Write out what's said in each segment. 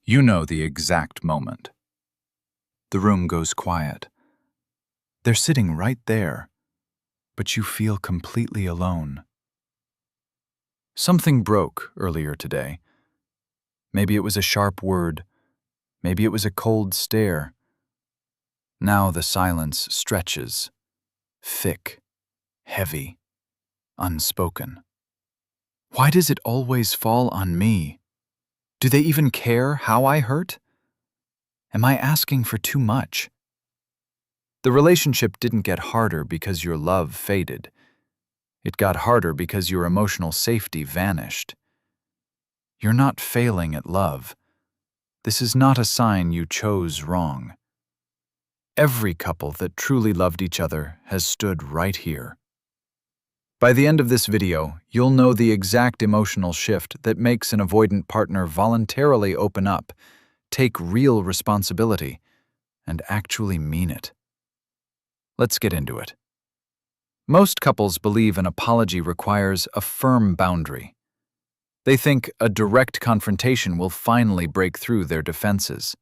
You know the exact moment. The room goes quiet. They're sitting right there, but you feel completely alone. Something broke earlier today. Maybe it was a sharp word. Maybe it was a cold stare. Now the silence stretches, thick, heavy, unspoken. Why does it always fall on me? Do they even care how I hurt? Am I asking for too much? The relationship didn't get harder because your love faded. It got harder because your emotional safety vanished. You're not failing at love. This is not a sign you chose wrong. Every couple that truly loved each other has stood right here. By the end of this video, you'll know the exact emotional shift that makes an avoidant partner voluntarily open up, take real responsibility, and actually mean it. Let's get into it. Most couples believe an apology requires a firm boundary. They think a direct confrontation will finally break through their defenses.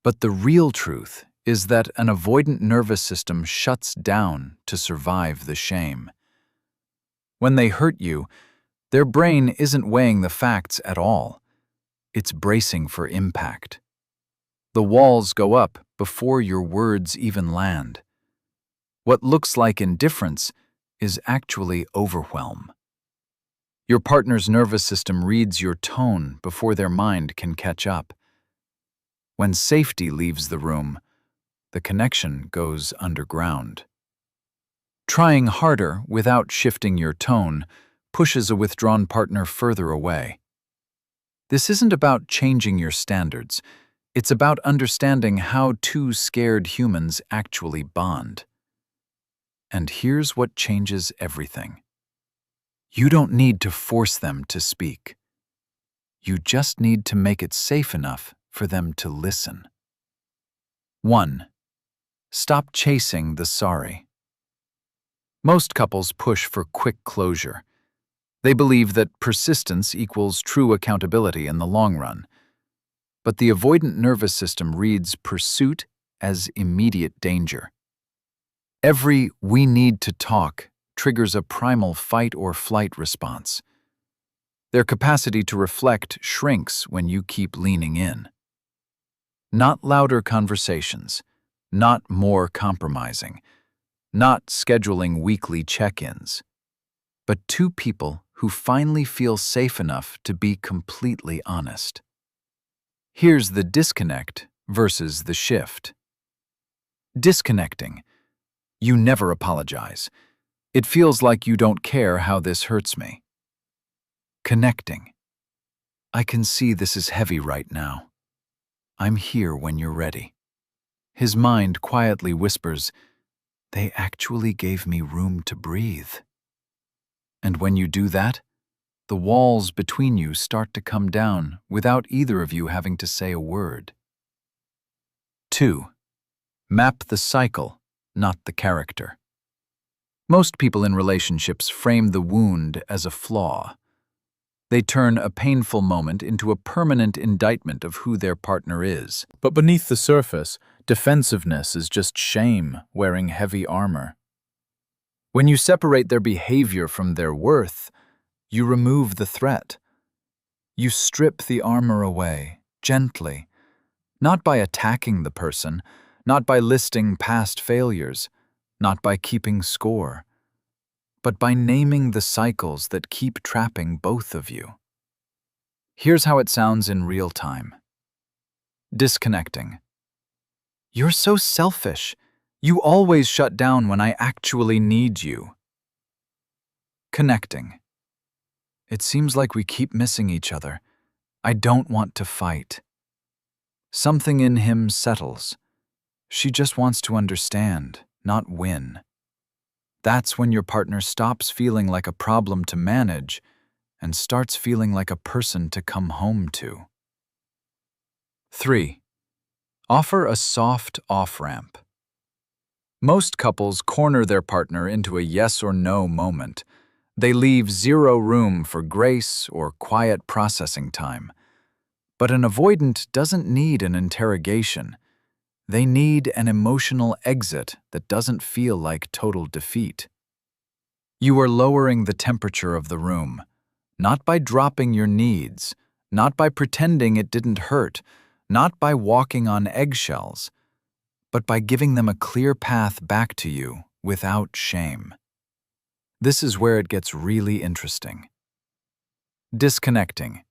But the real truth is that an avoidant nervous system shuts down to survive the shame. When they hurt you, their brain isn't weighing the facts at all. It's bracing for impact. The walls go up before your words even land. What looks like indifference is actually overwhelm. Your partner's nervous system reads your tone before their mind can catch up. When safety leaves the room, the connection goes underground. Trying harder without shifting your tone pushes a withdrawn partner further away. This isn't about changing your standards. It's about understanding how two scared humans actually bond. And here's what changes everything. You don't need to force them to speak. You just need to make it safe enough for them to listen. 1. Stop chasing the sorry. Most couples push for quick closure. They believe that persistence equals true accountability in the long run. But the avoidant nervous system reads pursuit as immediate danger. Every "we need to talk" triggers a primal fight or flight response. Their capacity to reflect shrinks when you keep leaning in. Not louder conversations, not more compromising, not scheduling weekly check-ins, but two people who finally feel safe enough to be completely honest. Here's the disconnect versus the shift. Disconnecting. You never apologize. It feels like you don't care how this hurts me. Connecting. I can see this is heavy right now. I'm here when you're ready. His mind quietly whispers, they actually gave me room to breathe. And when you do that, the walls between you start to come down without either of you having to say a word. 2. Map the cycle, not the character. Most people in relationships frame the wound as a flaw. They turn a painful moment into a permanent indictment of who their partner is. But beneath the surface, defensiveness is just shame wearing heavy armor. When you separate their behavior from their worth, you remove the threat. You strip the armor away, gently, not by attacking the person, not by listing past failures, not by keeping score, but by naming the cycles that keep trapping both of you. Here's how it sounds in real time. Disconnecting. You're so selfish. You always shut down when I actually need you. Connecting. It seems like we keep missing each other. I don't want to fight. Something in him settles. She just wants to understand, not win. That's when your partner stops feeling like a problem to manage and starts feeling like a person to come home to. 3. Offer a soft off-ramp. Most couples corner their partner into a yes or no moment. They leave zero room for grace or quiet processing time. But an avoidant doesn't need an interrogation. They need an emotional exit that doesn't feel like total defeat. You are lowering the temperature of the room, not by dropping your needs, not by pretending it didn't hurt, not by walking on eggshells, but by giving them a clear path back to you without shame. This is where it gets really interesting. Disconnecting.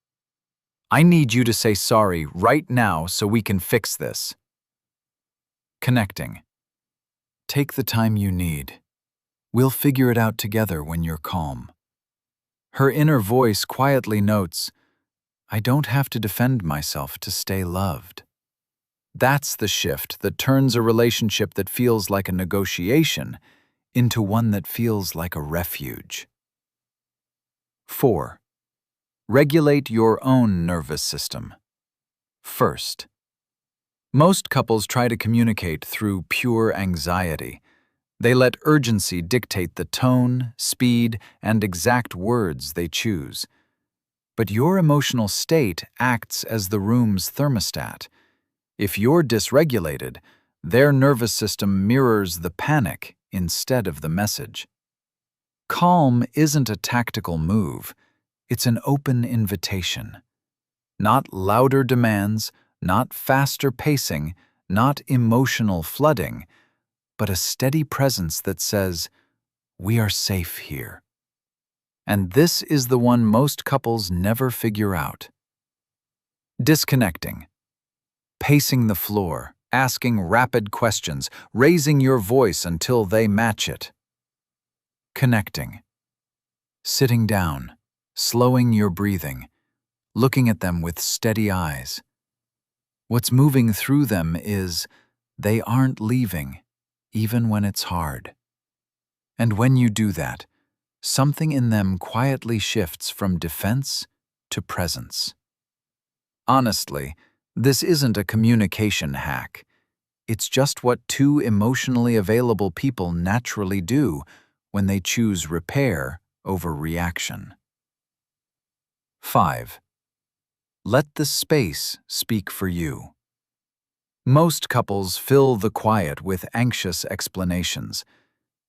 I need you to say sorry right now so we can fix this. Connecting. Take the time you need. We'll figure it out together when you're calm. Her inner voice quietly notes, I don't have to defend myself to stay loved. That's the shift that turns a relationship that feels like a negotiation into one that feels like a refuge. 4. Regulate your own nervous system. First, most couples try to communicate through pure anxiety. They let urgency dictate the tone, speed, and exact words they choose. But your emotional state acts as the room's thermostat. If you're dysregulated, their nervous system mirrors the panic instead of the message. Calm isn't a tactical move, it's an open invitation. Not louder demands, not faster pacing, not emotional flooding, but a steady presence that says, we are safe here. And this is the one most couples never figure out. Disconnecting. Pacing the floor, asking rapid questions, raising your voice until they match it. Connecting. Sitting down, slowing your breathing, looking at them with steady eyes. What's moving through them is they aren't leaving, even when it's hard. And when you do that, something in them quietly shifts from defense to presence. Honestly, this isn't a communication hack. It's just what two emotionally available people naturally do when they choose repair over reaction. 5. Let the space speak for you. Most couples fill the quiet with anxious explanations.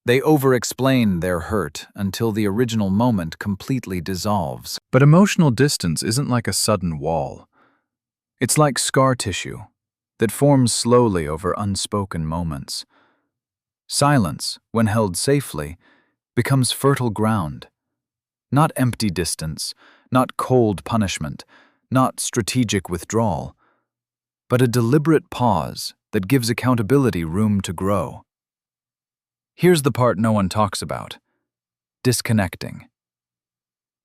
They over-explain their hurt until the original moment completely dissolves. But emotional distance isn't like a sudden wall. It's like scar tissue that forms slowly over unspoken moments. Silence, when held safely, becomes fertile ground. Not empty distance, not cold punishment, not strategic withdrawal, but a deliberate pause that gives accountability room to grow. Here's the part no one talks about. Disconnecting.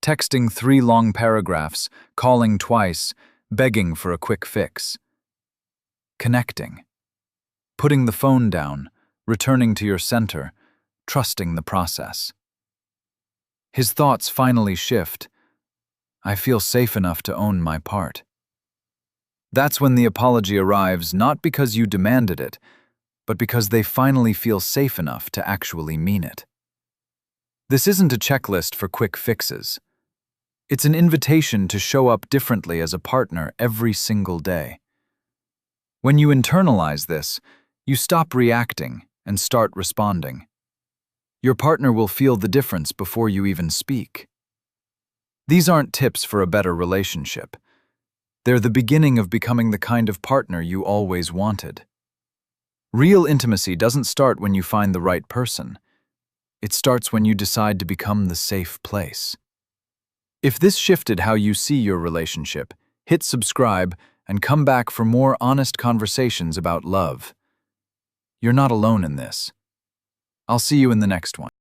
Texting 3 long paragraphs, calling twice, begging for a quick fix. Connecting. Putting the phone down, returning to your center, trusting the process. His thoughts finally shift. I feel safe enough to own my part. That's when the apology arrives, not because you demanded it, but because they finally feel safe enough to actually mean it. This isn't a checklist for quick fixes. It's an invitation to show up differently as a partner every single day. When you internalize this, you stop reacting and start responding. Your partner will feel the difference before you even speak. These aren't tips for a better relationship. They're the beginning of becoming the kind of partner you always wanted. Real intimacy doesn't start when you find the right person. It starts when you decide to become the safe place. If this shifted how you see your relationship, hit subscribe and come back for more honest conversations about love. You're not alone in this. I'll see you in the next one.